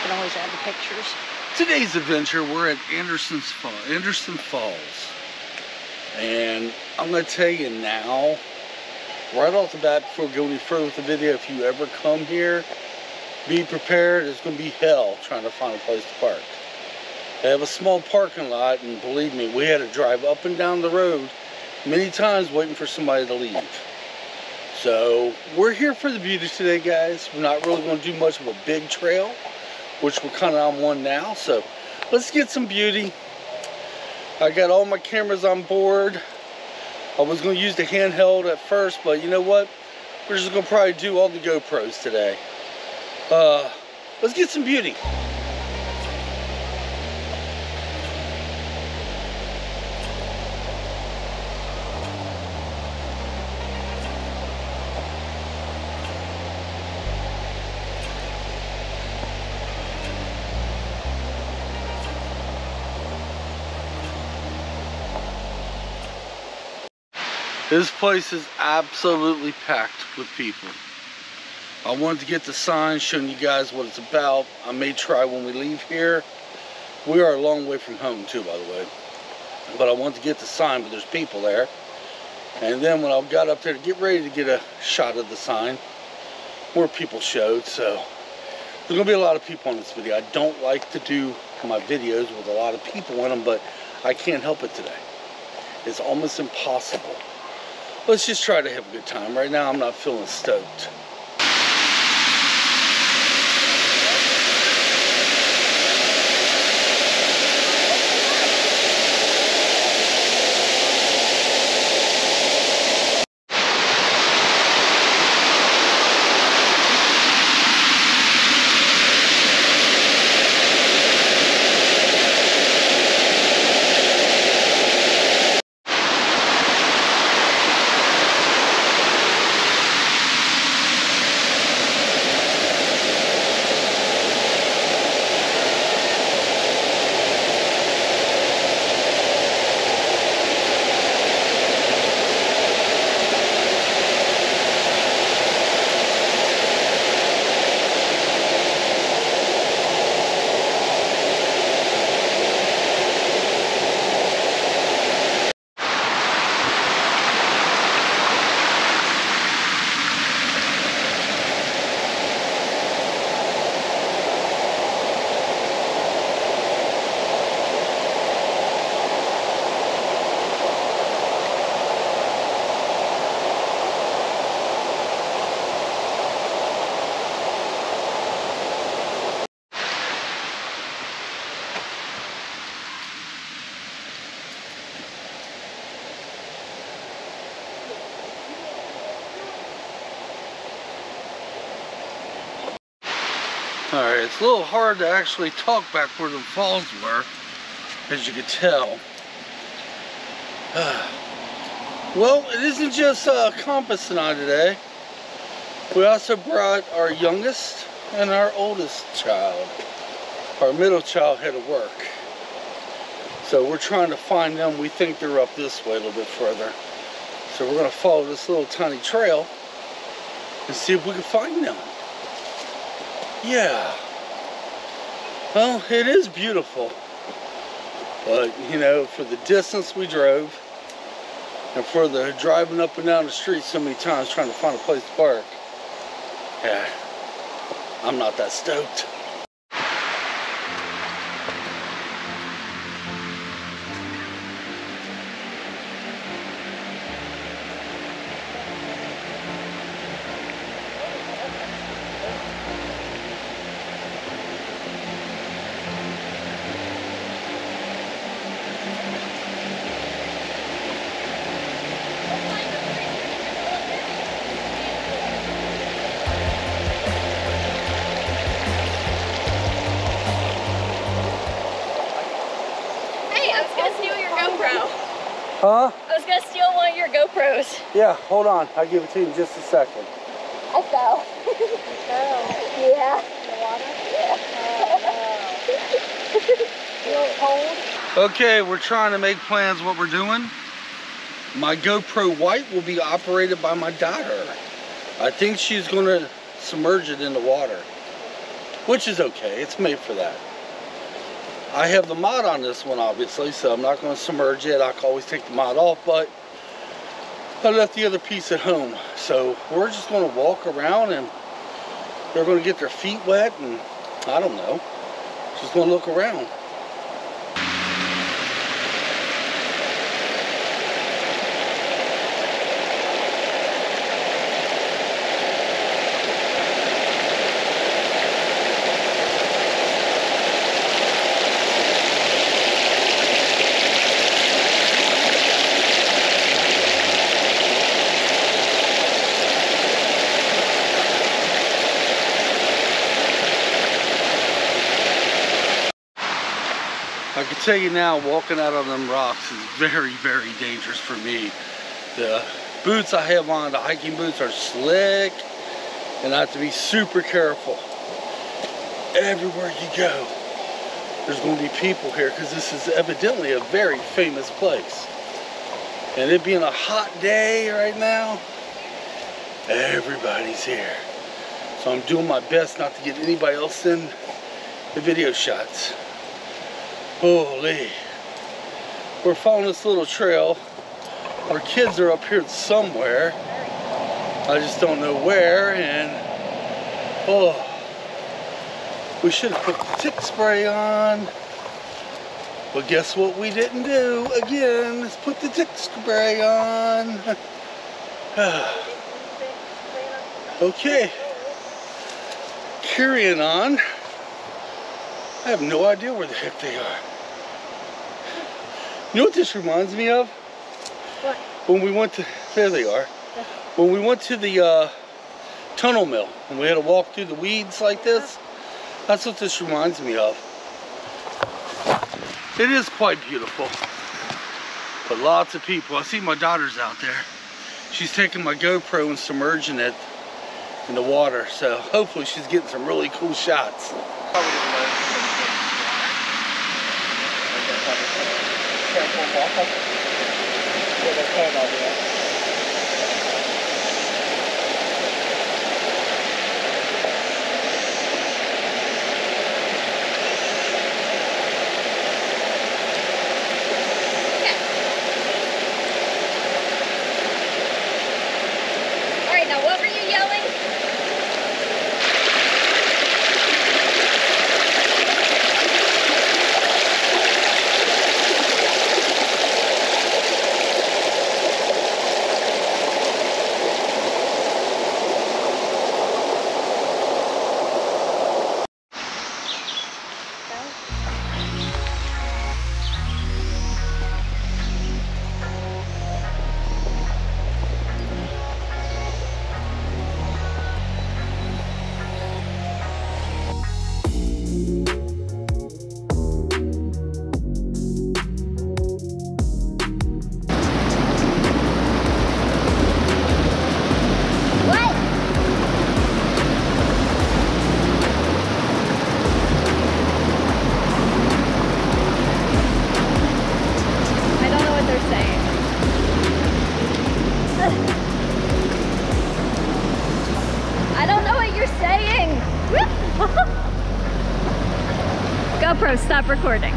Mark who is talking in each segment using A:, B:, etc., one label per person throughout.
A: can always add the pictures.
B: Today's adventure, we're at Anderson Falls. And I'm going to tell you now, right off the bat, before we go any further with the video, if you ever come here, be prepared. It's going to be hell trying to find a place to park. They have a small parking lot, and believe me, we had to drive up and down the road many times waiting for somebody to leave. So we're here for the beauty today, guys. We're not really going to do much of a big trail, which we're kind of on one now. So let's get some beauty. I got all my cameras on board. I was going to use the handheld at first, but you know what? We're just going to probably do all the GoPros today. Let's get some beauty. This place is absolutely packed with people. I wanted to get the sign showing you guys what it's about. I may try when we leave here. We are a long way from home too, by the way. But I wanted to get the sign, but there's people there. And then when I got up there to get ready to get a shot of the sign, more people showed. So there's going to be a lot of people on this video. I don't like to do my videos with a lot of people in them, but I can't help it today. It's almost impossible. Let's just try to have a good time. Right now, I'm not feeling stoked. Alright, it's a little hard to actually talk back where the falls were, as you could tell. Well, it isn't just Compass and I today. We also brought our youngest and our oldest child. Our middle child had to work. So we're trying to find them. We think they're up this way a little bit further. So we're going to follow this little tiny trail and see if we can find them. Yeah, well, it is beautiful, but you know, for the distance we drove and for the driving up and down the street so many times trying to find a place to park, yeah, I'm not that stoked. Huh?
C: I was gonna steal one of your GoPros.
B: Yeah, hold on. I'll give it to you in just a second.
C: I fell. Yeah.
A: In the water?
C: Yeah.
A: Feel cold?
B: Okay, we're trying to make plans what we're doing. My GoPro White will be operated by my daughter. I think she's going to submerge it in the water. which is okay. It's made for that. I have the mod on this one, obviously, so I'm not going to submerge it. I can always take the mod off, but I left the other piece at home. So we're just going to walk around, and they're going to get their feet wet, and I don't know. Just going to look around. I can tell you now, walking out on them rocks is very, very dangerous for me. The boots I have on, the hiking boots, are slick, and I have to be super careful. Everywhere you go, there's going to be people here, because this is evidently a very famous place. And it being a hot day right now, everybody's here. So I'm doing my best not to get anybody else in the video shots. Holy. We're following this little trail. Our kids are up here somewhere. I just don't know where, and oh, we should have put the tick spray on. But guess what we didn't do again? Let's put the tick spray on. Okay. Carrying on. I have no idea where the heck they are. You know what this reminds me of?
C: What?
B: When we went to, there they are. When we went to the tunnel mill, and we had to walk through the weeds like this. That's what this reminds me of. It is quite beautiful. But lots of people. I see my daughter's out there. She's taking my GoPro and submerging it in the water. So hopefully she's getting some really cool shots.
C: Alright, now what were you yelling? I don't know what you're saying. GoPro, stop recording.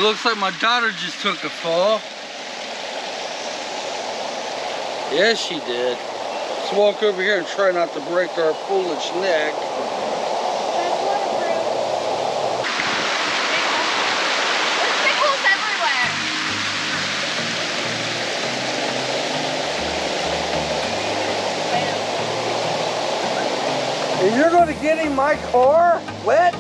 B: looks like my daughter just took a fall. Yes, she did. Let's walk over here and try not to break our foolish neck.
C: That's waterproof. There's big holes everywhere.
B: And you're going to get in my car wet?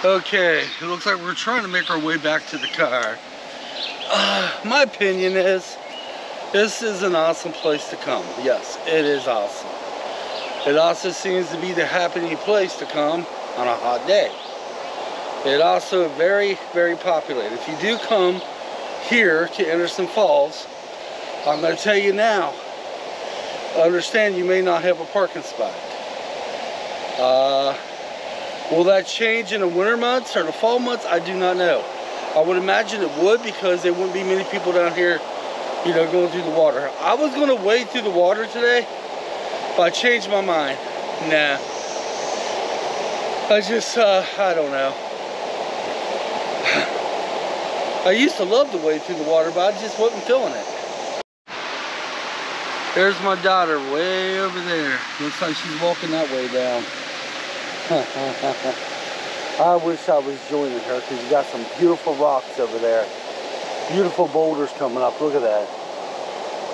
B: Okay, it looks like we're trying to make our way back to the car. My opinion is, this is an awesome place to come. Yes, it is awesome. It also seems to be the happening place to come on a hot day. It also very, very populated. If you do come here to Anderson Falls, I'm going to tell you now, understand you may not have a parking spot. Will that change in the winter months or the fall months? I do not know. I would imagine it would, because there wouldn't be many people down here, you know, going through the water. I was going to wade through the water today, but I changed my mind. Nah. I just, I don't know. I used to love to wade through the water, but I just wasn't feeling it. There's my daughter way over there. Looks like she's walking that way down. I wish I was joining her, because you got some beautiful rocks over there. Beautiful boulders coming up. Look at that.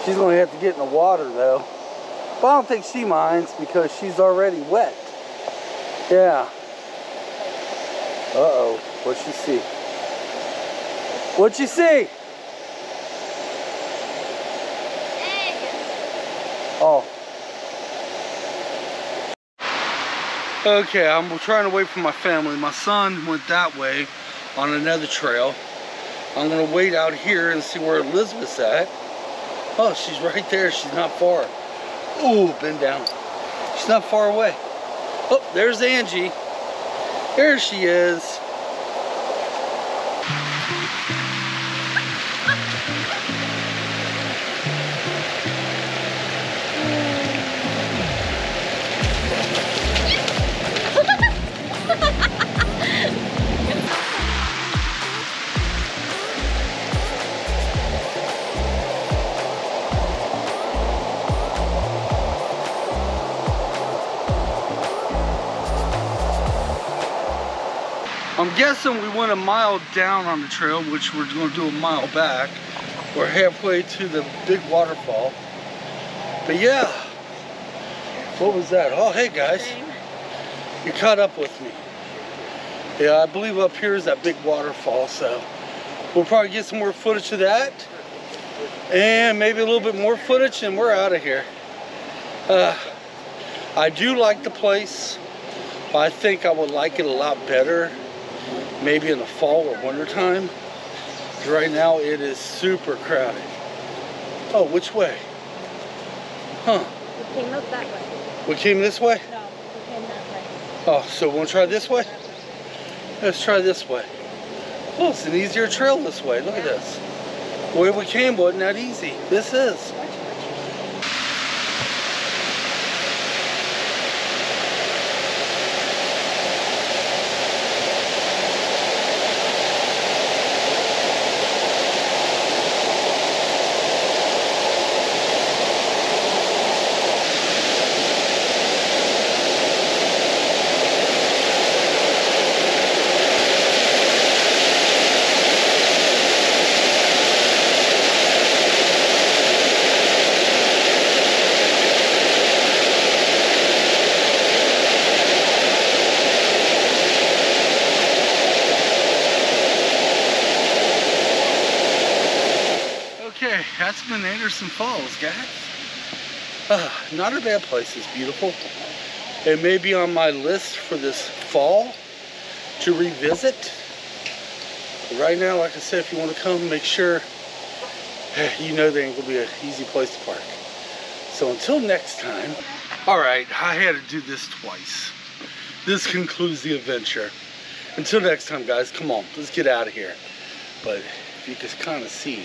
B: She's going to have to get in the water though. But I don't think she minds, because she's already wet. Yeah. Uh-oh. What'd she see? What'd she see?
C: Egg.
B: Oh. Okay, I'm trying to wait for my family. My son went that way on another trail. I'm gonna wait out here and see where Elizabeth's at. Oh, she's right there. She's not far. Ooh, bend down. She's not far away. Oh, there's Angie. There she is. I'm guessing we went a mile down on the trail, which we're going to do a mile back. We're halfway to the big waterfall. But yeah, what was that? Oh, hey guys, you caught up with me. Yeah, I believe up here is that big waterfall, so we'll probably get some more footage of that. And maybe a little bit more footage, and we're out of here. I do like the place, but I think I would like it a lot better maybe in the fall or winter time. Right now it is super crowded. Oh, which way? Huh?
C: We came up that way.
B: We came this way?
C: No, we came that way.
B: Oh, so we'll try this way? Let's try this way. Oh, it's an easier trail this way. Look at this. The way we came wasn't that easy. This is. Okay, that's been Anderson Falls, guys. Not a bad place. It's beautiful. It may be on my list for this fall to revisit. But right now, like I said, if you want to come, make sure you know there ain't gonna be an easy place to park. So until next time. All right, I had to do this twice. This concludes the adventure. Until next time, guys, come on, let's get out of here. But if you can kind of see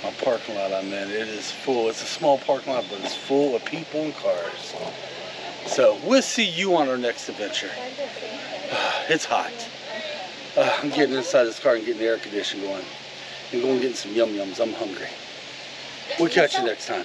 B: my parking lot I'm in, it is full. It's a small parking lot, but it's full of people and cars. So we'll see you on our next adventure. It's hot. I'm getting inside this car and getting the air conditioning going. And going and getting some yum-yums. I'm hungry. We'll catch you next time.